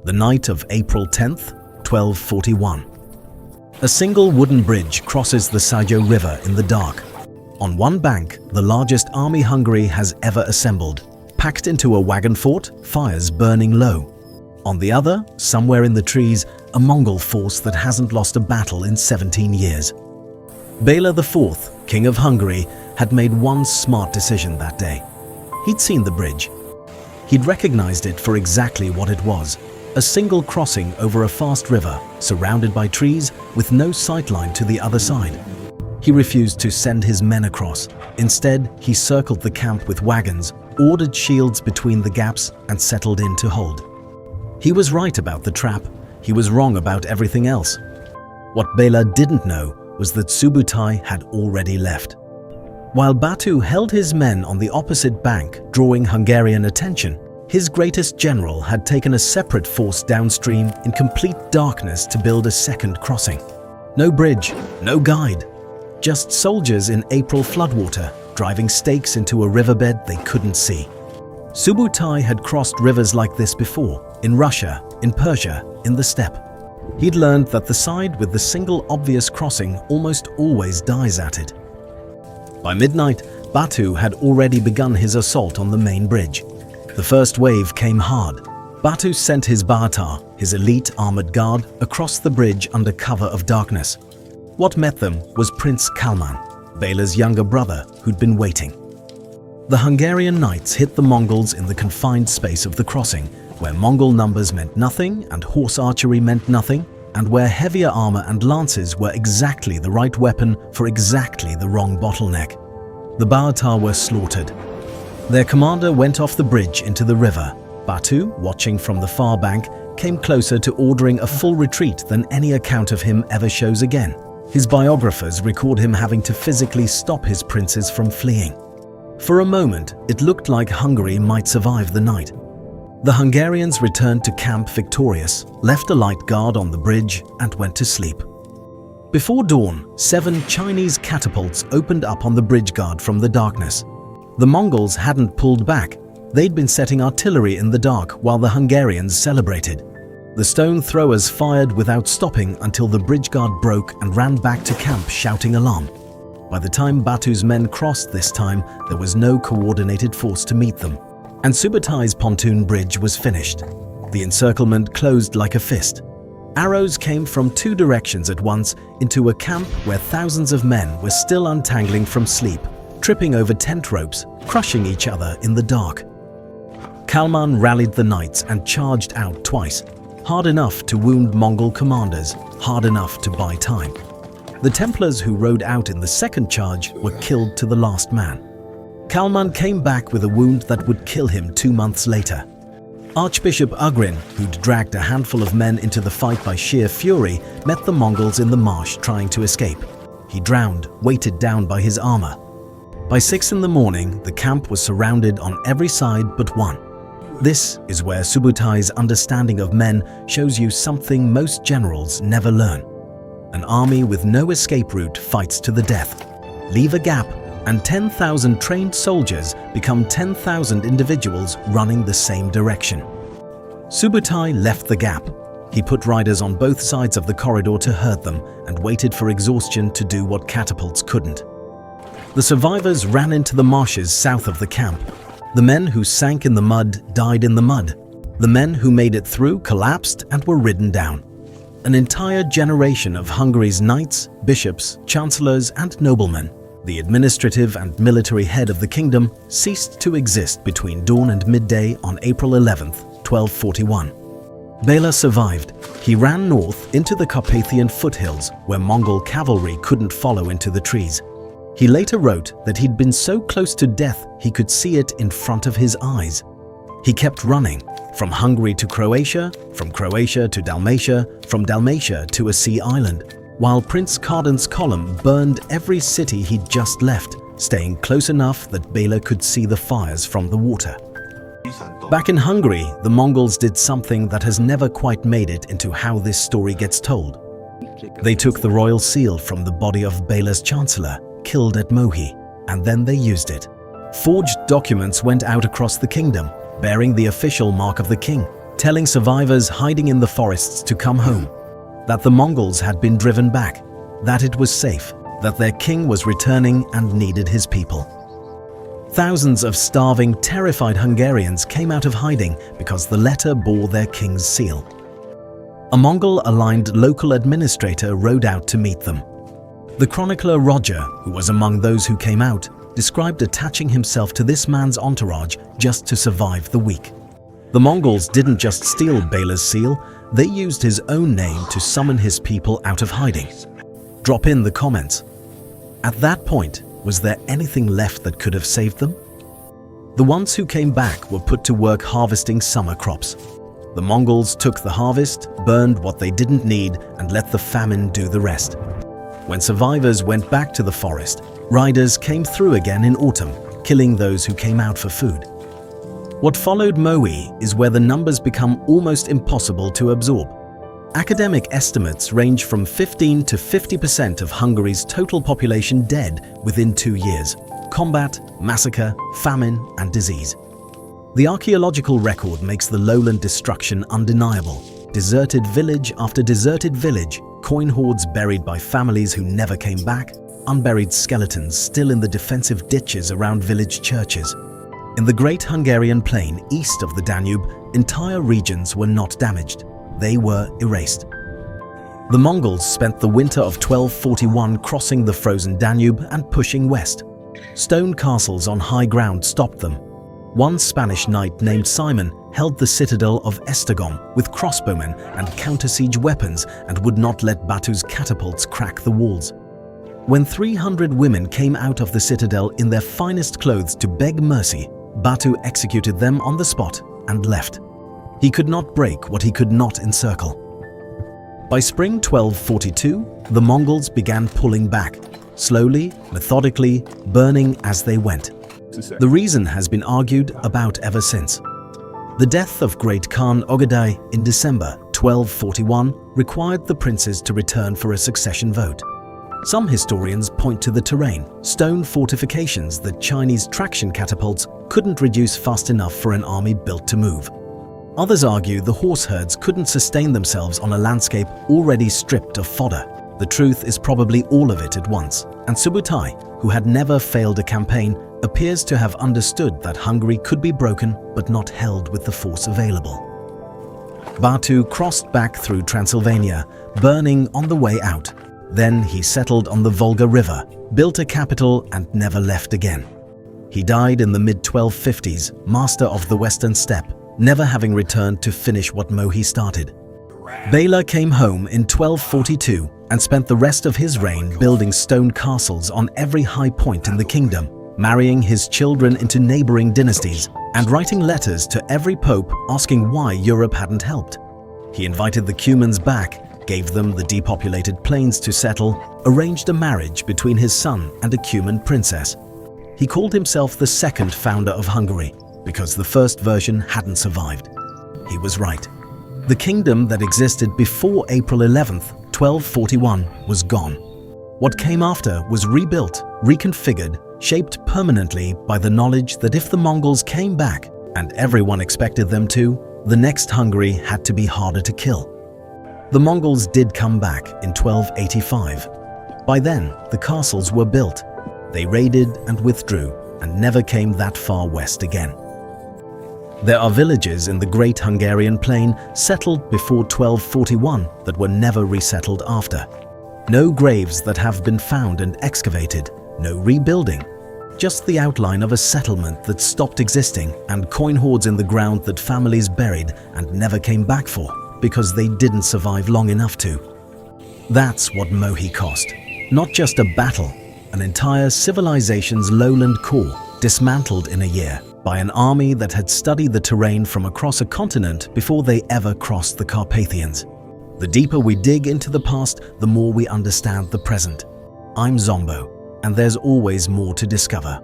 the night of April 10th, 1241. A single wooden bridge crosses the Sajó River in the dark. On one bank, the largest army Hungary has ever assembled, packed into a wagon fort, fires burning low. On the other, somewhere in the trees, a Mongol force that hasn't lost a battle in 17 years. Béla IV, King of Hungary, had made one smart decision that day. He'd seen the bridge. He'd recognized it for exactly what it was, a single crossing over a fast river, surrounded by trees, with no sightline to the other side. He refused to send his men across. Instead, he circled the camp with wagons, ordered shields between the gaps, and settled in to hold. He was right about the trap. He was wrong about everything else. What Béla didn't know was that Subutai had already left. While Batu held his men on the opposite bank, drawing Hungarian attention, his greatest general had taken a separate force downstream in complete darkness to build a second crossing. No bridge, no guide, just soldiers in April floodwater, driving stakes into a riverbed they couldn't see. Subutai had crossed rivers like this before, in Russia, in Persia, in the steppe. He'd learned that the side with the single obvious crossing almost always dies at it. By midnight, Batu had already begun his assault on the main bridge. The first wave came hard. Batu sent his Baatar, his elite armored guard, across the bridge under cover of darkness. What met them was Prince Kálmán, Béla's younger brother, who'd been waiting. The Hungarian knights hit the Mongols in the confined space of the crossing, where Mongol numbers meant nothing and horse archery meant nothing, and where heavier armor and lances were exactly the right weapon for exactly the wrong bottleneck. The Baatar were slaughtered. Their commander went off the bridge into the river. Batu, watching from the far bank, came closer to ordering a full retreat than any account of him ever shows again. His biographers record him having to physically stop his princes from fleeing. For a moment, it looked like Hungary might survive the night. The Hungarians returned to camp victorious, left a light guard on the bridge, and went to sleep. Before dawn, 7 Chinese catapults opened up on the bridge guard from the darkness. The Mongols hadn't pulled back. They'd been setting artillery in the dark while the Hungarians celebrated. The stone throwers fired without stopping until the bridge guard broke and ran back to camp shouting alarm. By the time Batu's men crossed this time, there was no coordinated force to meet them, and Subutai's pontoon bridge was finished. The encirclement closed like a fist. Arrows came from 2 directions at once into a camp where thousands of men were still untangling from sleep, tripping over tent ropes, crushing each other in the dark. Kálmán rallied the knights and charged out twice, hard enough to wound Mongol commanders, hard enough to buy time. The Templars who rode out in the second charge were killed to the last man. Kálmán came back with a wound that would kill him 2 months later. Archbishop Ugrin, who'd dragged a handful of men into the fight by sheer fury, met the Mongols in the marsh trying to escape. He drowned, weighted down by his armor. By 6 in the morning, the camp was surrounded on every side but one. This is where Subutai's understanding of men shows you something most generals never learn. An army with no escape route fights to the death. Leave a gap, and 10,000 trained soldiers become 10,000 individuals running the same direction. Subutai left the gap. He put riders on both sides of the corridor to herd them and waited for exhaustion to do what catapults couldn't. The survivors ran into the marshes south of the camp. The men who sank in the mud died in the mud. The men who made it through collapsed and were ridden down. An entire generation of Hungary's knights, bishops, chancellors, and noblemen, the administrative and military head of the kingdom, ceased to exist between dawn and midday on April 11th, 1241. Béla survived. He ran north into the Carpathian foothills where Mongol cavalry couldn't follow into the trees. He later wrote that he'd been so close to death he could see it in front of his eyes. He kept running, from Hungary to Croatia, from Croatia to Dalmatia, from Dalmatia to a sea island, while Prince Carden's column burned every city he'd just left, staying close enough that Béla could see the fires from the water. Back in Hungary, the Mongols did something that has never quite made it into how this story gets told. They took the royal seal from the body of Béla's chancellor, killed at Mohi, and then they used it. Forged documents went out across the kingdom, bearing the official mark of the king. telling survivors hiding in the forests to come home, that the Mongols had been driven back, that it was safe, that their king was returning and needed his people. Thousands of starving, terrified Hungarians came out of hiding because the letter bore their king's seal. A Mongol-aligned local administrator rode out to meet them. The chronicler Roger, who was among those who came out, described attaching himself to this man's entourage just to survive the week. The Mongols didn't just steal Béla's seal, they used his own name to summon his people out of hiding. Drop in the comments. At that point, was there anything left that could have saved them? The ones who came back were put to work harvesting summer crops. The Mongols took the harvest, burned what they didn't need, and let the famine do the rest. When survivors went back to the forest, riders came through again in autumn, killing those who came out for food. What followed Mohi is where the numbers become almost impossible to absorb. Academic estimates range from 15 to 50% of Hungary's total population dead within 2 years. Combat, massacre, famine, and disease. The archaeological record makes the lowland destruction undeniable. Deserted village after deserted village, coin hoards buried by families who never came back, unburied skeletons still in the defensive ditches around village churches. In the Great Hungarian Plain east of the Danube, entire regions were not damaged. They were erased. The Mongols spent the winter of 1241 crossing the frozen Danube and pushing west. Stone castles on high ground stopped them. One Spanish knight named Simon held the citadel of Esztergom with crossbowmen and counter-siege weapons and would not let Batu's catapults crack the walls. When 300 women came out of the citadel in their finest clothes to beg mercy, Batu executed them on the spot and left. He could not break what he could not encircle. By spring 1242, the Mongols began pulling back, slowly, methodically, burning as they went. The reason has been argued about ever since. The death of Great Khan Ögedei in December 1241 required the princes to return for a succession vote. Some historians point to the terrain, stone fortifications that Chinese traction catapults couldn't reduce fast enough for an army built to move. Others argue the horse herds couldn't sustain themselves on a landscape already stripped of fodder. The truth is probably all of it at once, and Subutai, who had never failed a campaign, appears to have understood that Hungary could be broken but not held with the force available. Batu crossed back through Transylvania, burning on the way out. Then he settled on the Volga River, built a capital and never left again. He died in the mid-1250s, master of the Western Steppe, never having returned to finish what Mohi started. Béla came home in 1242 and spent the rest of his reign building stone castles on every high point in the kingdom, marrying his children into neighboring dynasties, and writing letters to every pope asking why Europe hadn't helped. He invited the Cumans back, gave them the depopulated plains to settle, arranged a marriage between his son and a Cuman princess. He called himself the second founder of Hungary, because the first version hadn't survived. He was right. The kingdom that existed before April 11th, 1241 was gone. What came after was rebuilt, reconfigured, shaped permanently by the knowledge that if the Mongols came back, and everyone expected them to, the next Hungary had to be harder to kill. The Mongols did come back in 1285. By then, the castles were built. They raided and withdrew, and never came that far west again. There are villages in the Great Hungarian Plain settled before 1241 that were never resettled after. No graves that have been found and excavated, no rebuilding. Just the outline of a settlement that stopped existing and coin hoards in the ground that families buried and never came back for, because they didn't survive long enough to. That's what Mohi cost. Not just a battle, an entire civilization's lowland core dismantled in a year by an army that had studied the terrain from across a continent before they ever crossed the Carpathians. The deeper we dig into the past, the more we understand the present. I'm Zombo, and there's always more to discover.